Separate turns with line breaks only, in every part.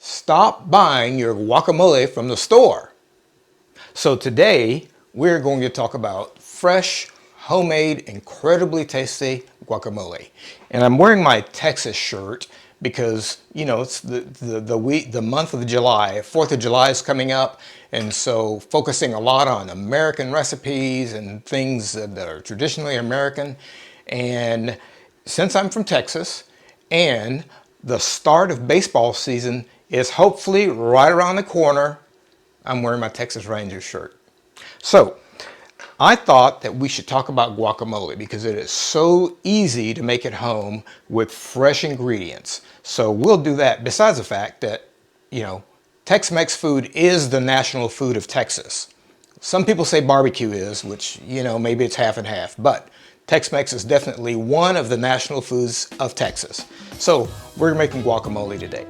Stop buying your guacamole from the store. So today we're going to talk about fresh, homemade, incredibly tasty guacamole. And I'm wearing my Texas shirt because, you know, it's the month of July. 4th of July is coming up, and so focusing a lot on American recipes and things that are traditionally American. And since I'm from Texas and the start of baseball season is hopefully right around the corner, I'm wearing my Texas Rangers shirt. So I thought that we should talk about guacamole because it is so easy to make at home with fresh ingredients. So we'll do that, besides the fact that, you know, Tex-Mex food is the national food of Texas. Some people say barbecue is, which, you know, maybe it's half and half, but Tex-Mex is definitely one of the national foods of Texas. So we're making guacamole today.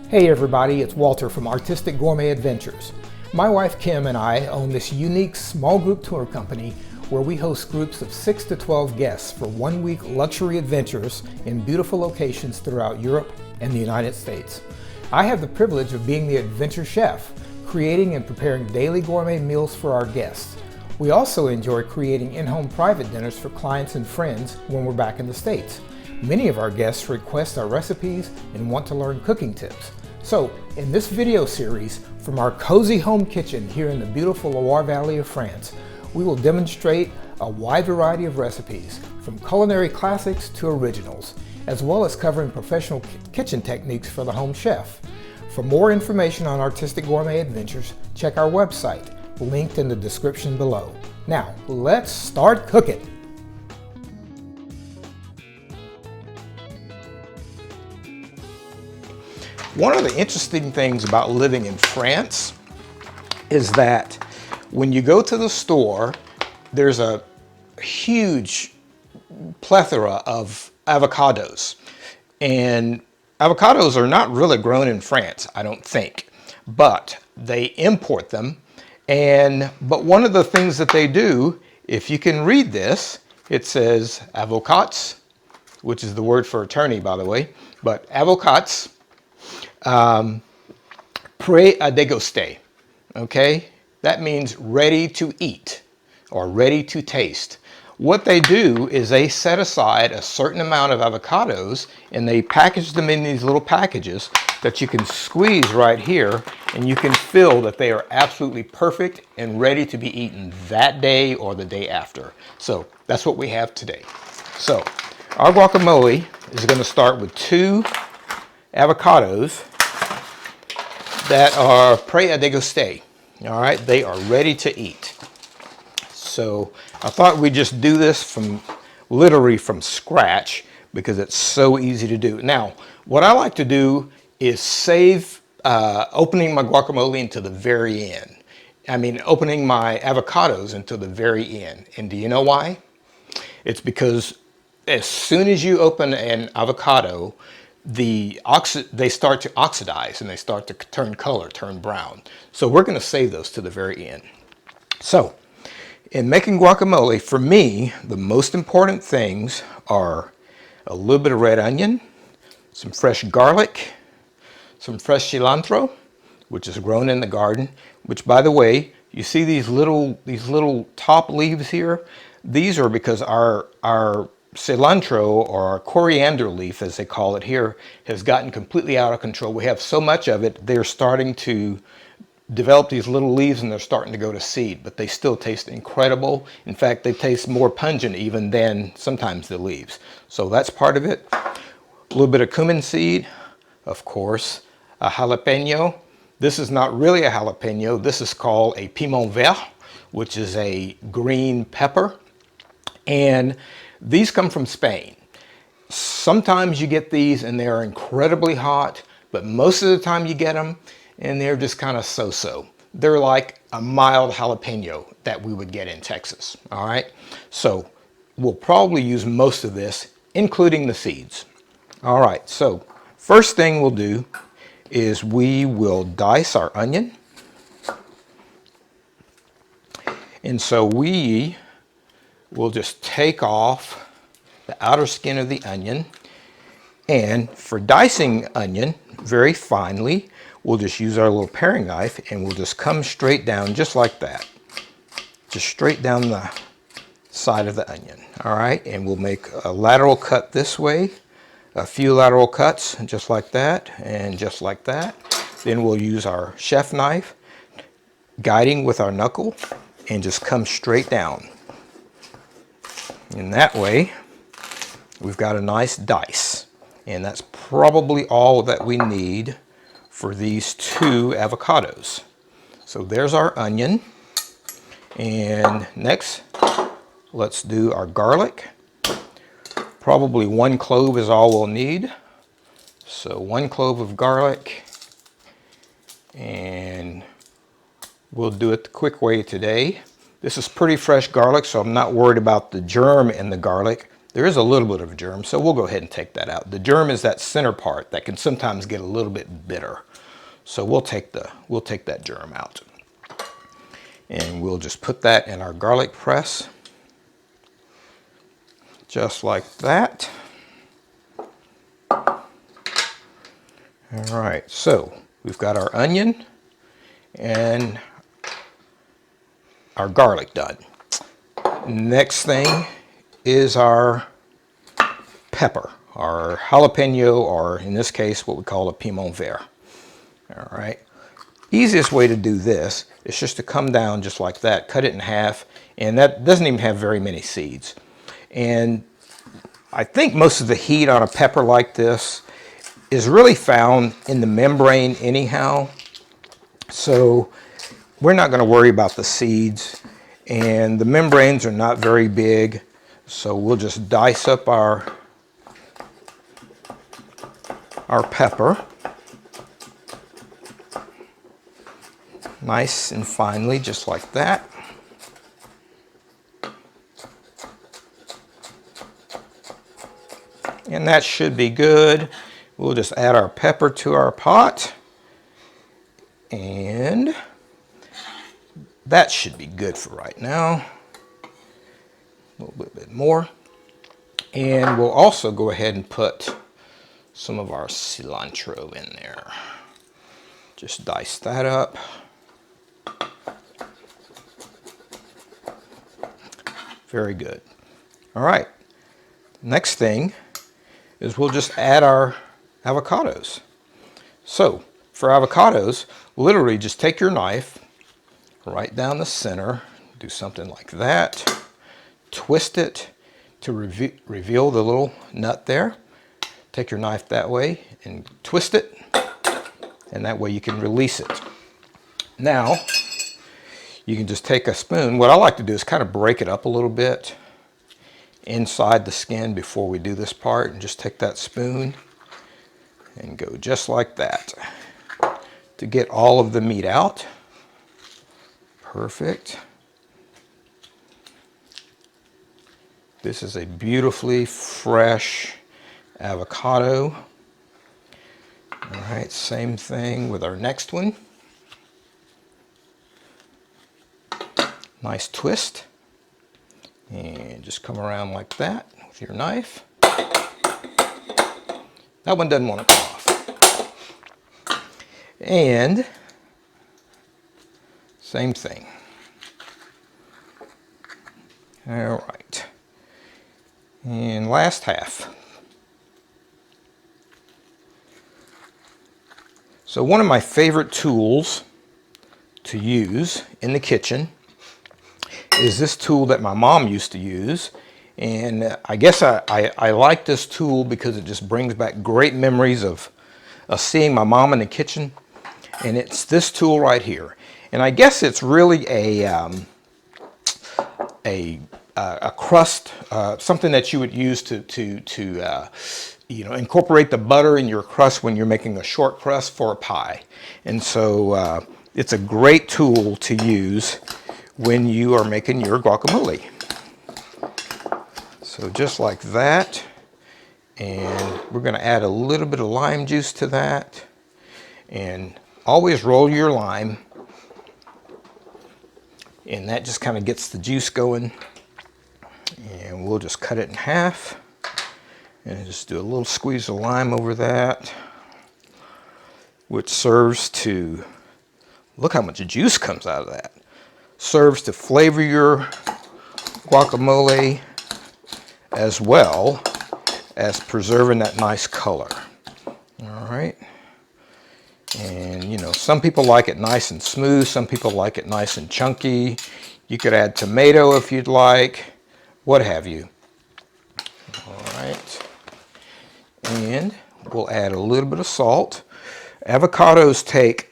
Hey everybody, it's Walter from Artistic Gourmet Adventures. My wife Kim and I own this unique small group tour company where we host groups of 6 to 12 guests for 1 week luxury adventures in beautiful locations throughout Europe and the United States. I have the privilege of being the adventure chef, creating and preparing daily gourmet meals for our guests. We also enjoy creating in-home private dinners for clients and friends when we're back in the States. Many of our guests request our recipes and want to learn cooking tips. So, in this video series, from our cozy home kitchen here in the beautiful Loire Valley of France, we will demonstrate a wide variety of recipes, from culinary classics to originals, as well as covering professional kitchen techniques for the home chef. For more information on Artistic Gourmet Adventures, check our website, linked in the description below. Now, let's start cooking!
One of the interesting things about living in France is that when you go to the store, there's a huge plethora of avocados. And avocados are not really grown in France, I don't think, but they import them. But one of the things that they do, if you can read this, it says avocados, which is the word for attorney, by the way, but avocados, prêt à déguster, okay? That means ready to eat or ready to taste. What they do is they set aside a certain amount of avocados and they package them in these little packages that you can squeeze right here, and you can feel that they are absolutely perfect and ready to be eaten that day or the day after. So that's what we have today. So our guacamole is going to start with 2 avocados that are prêt à déguster. All right, they are ready to eat. So I thought we'd just do this literally from scratch because it's so easy to do. Now, what I like to do is save opening my guacamole until the very end. I mean, opening my avocados until the very end. And do you know why? It's because as soon as you open an avocado, they start to oxidize and they start to turn color, turn brown. So we're going to save those to the very end. So in making guacamole, for me, the most important things are a little bit of red onion, some fresh garlic, some fresh cilantro, which is grown in the garden, which, by the way, you see these little top leaves here? These are because our cilantro, or our coriander leaf as they call it here, has gotten completely out of control. We have so much of it, they're starting to develop these little leaves and they're starting to go to seed, but they still taste incredible. In fact, they taste more pungent even than sometimes the leaves. So that's part of it. A little bit of cumin seed, of course, a jalapeno. This is not really a jalapeno. This is called a piment vert, which is a green pepper. And these come from Spain. Sometimes you get these and they are incredibly hot, but most of the time you get them and they're just kind of so-so. They're like a mild jalapeno that we would get in Texas, all right? So we'll probably use most of this, including the seeds. All right, so first thing we'll do is we will dice our onion. And so we will just take off the outer skin of the onion. And for dicing onion very finely, we'll just use our little paring knife and we'll just come straight down just like that. Just straight down the side of the onion. All right, and we'll make a lateral cut this way, a few lateral cuts just like that and just like that. Then we'll use our chef knife, guiding with our knuckle, and just come straight down. And that way, we've got a nice dice. And that's probably all that we need for these 2 avocados. So there's our onion. And next, let's do our garlic. Probably 1 clove is all we'll need. So 1 clove of garlic. And we'll do it the quick way today. This is pretty fresh garlic, so I'm not worried about the germ in the garlic. There is a little bit of a germ, so we'll go ahead and take that out. The germ is that center part that can sometimes get a little bit bitter. So we'll take that germ out. And we'll just put that in our garlic press. Just like that. All right, so we've got our onion and our garlic done. Next thing is our pepper, our jalapeno, or in this case, what we call a piment vert. All right. Easiest way to do this is just to come down just like that, cut it in half, and that doesn't even have very many seeds. And I think most of the heat on a pepper like this is really found in the membrane anyhow. So we're not going to worry about the seeds, and the membranes are not very big. So we'll just dice up our pepper nice and finely, just like that. And that should be good. We'll just add our pepper to our pot. And that should be good for right now. A little bit more. And we'll also go ahead and put some of our cilantro in there. Just dice that up. Very good. All right. Next thing is we'll just add our avocados. So for avocados, literally just take your knife right down the center, do something like that, twist it to reveal the little nut there. Take your knife that way and twist it, and that way you can release it. Now, you can just take a spoon. What I like to do is kind of break it up a little bit inside the skin before we do this part, and just take that spoon and go just like that to get all of the meat out. Perfect. This is a beautifully fresh avocado. All right, same thing with our next one. Nice twist. And just come around like that with your knife. That one doesn't want to come off. And same thing. All right. And last half. So one of my favorite tools to use in the kitchen is this tool that my mom used to use. And I guess I like this tool because it just brings back great memories of seeing my mom in the kitchen. And it's this tool right here. And I guess it's really a crust, something that you would use to incorporate the butter in your crust when you're making a short crust for a pie. And so it's a great tool to use when you are making your guacamole. So just like that. And we're going to add a little bit of lime juice to that. And always roll your lime. And that just kind of gets the juice going. And we'll just cut it in half. And just do a little squeeze of lime over that, which serves to, look how much juice comes out of that. Serves to flavor your guacamole as well as preserving that nice color. All right. And you know, some people like it nice and smooth, some people like it nice and chunky. You could add tomato if you'd like, what have you. All right. And we'll add a little bit of salt. Avocados take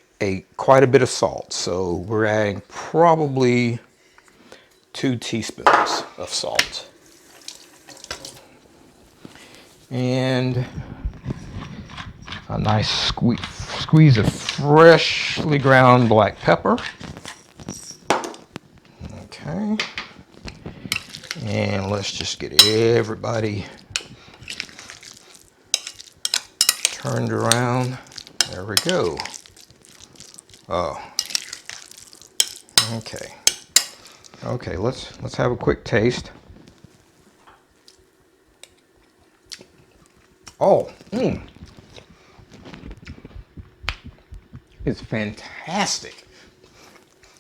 quite a bit of salt, so we're adding probably 2 teaspoons of salt. And a nice squeeze of freshly ground black pepper. Okay. And let's just get everybody turned around. There we go. Oh. Okay. Okay, let's have a quick taste. Oh, it's fantastic.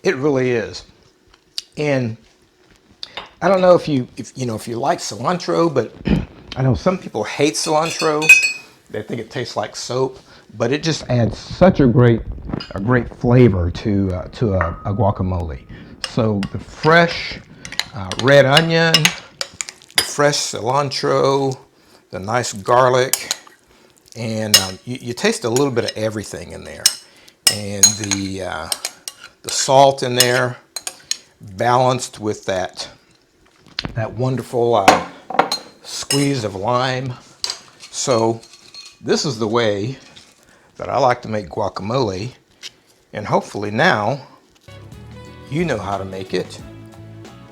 It really is. And I don't know if you like cilantro, but I know some people hate cilantro. They think it tastes like soap, but it just adds such a great flavor to a guacamole. So the fresh red onion, the fresh cilantro, the nice garlic, and you taste a little bit of everything in there, and the salt in there, balanced with that wonderful squeeze of lime. So this is the way that I like to make guacamole, and hopefully now you know how to make it,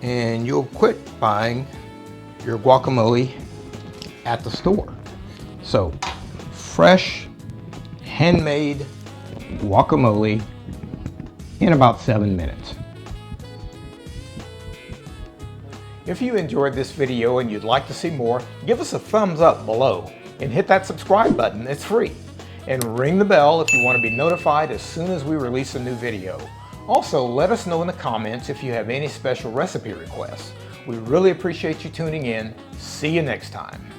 and you'll quit buying your guacamole at the store. So fresh, handmade guacamole in about 7 minutes. If you enjoyed this video and you'd like to see more, give us a thumbs up below and hit that subscribe button, it's free. And ring the bell if you want to be notified as soon as we release a new video. Also, let us know in the comments if you have any special recipe requests. We really appreciate you tuning in. See you next time.